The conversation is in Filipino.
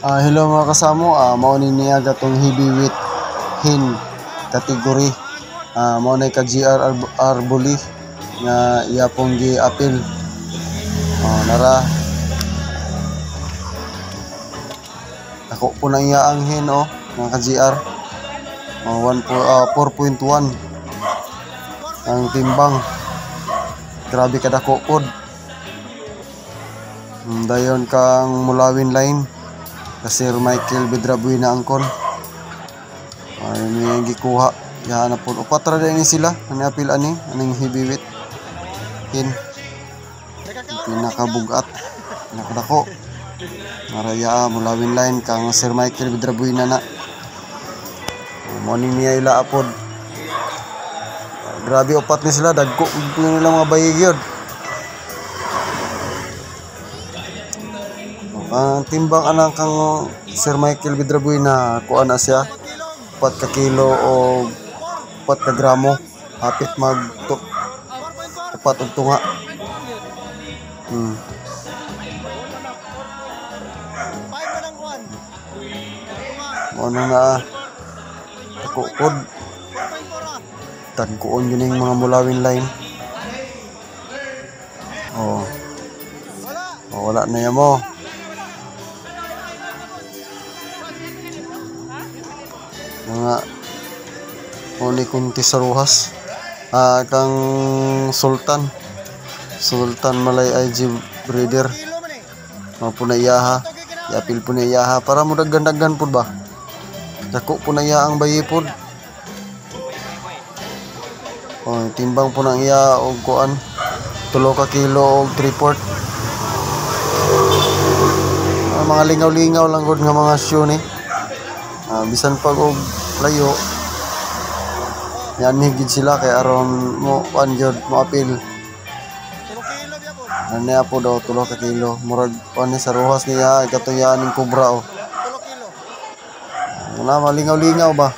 Hello mga kasamo, mao ni niya gatong heavyweight hin category. Mao nay ka GR Arboli nga iya pong gi-appeal. Nara ako po na iya ang hin mga ka GR. 4.1 ang timbang. Grabe kadako pod. Dayon kang mulawin line. Sir Michael Bedrabuena angkon. May gikuha. Yan na po. Upatra din sila. Ano apil ani? Anong heavyweight? Hin. Pinakabugat. Pinakadako. Maraya mulawin line kang Sir Michael Bedrabuena na. Morning niya ila apod. Grabe upat ni sila. Dagko nila mga bayigyod. Ang timbang anang kang Sir Michael Bedrabuena kuan na siya 4 ka kilo o 4 ka gramo hapit mag upat og tunga. Ano nga takod tagkuon yun yung mga mulawin line. Wala na yan mo. Mga uni kunti sa ruhas. Kang Sultan Malay IG breeder. Po na iyaha. Iapil po na iyaha para mo daggan po ba. Dako po na iya ang bayi po. Timbang po na iya og kuan 3 ka kilo og 3/4. Mga lingaw-lingaw lang gud nga mga shoe ni. Bisan pag og layo yan higid sila kay aron mo panjod mo apil. Ano po daw 3 ka kilo murag ani sa ruhas niya gatong yan ning kubra wala malingaw-lingaw ba.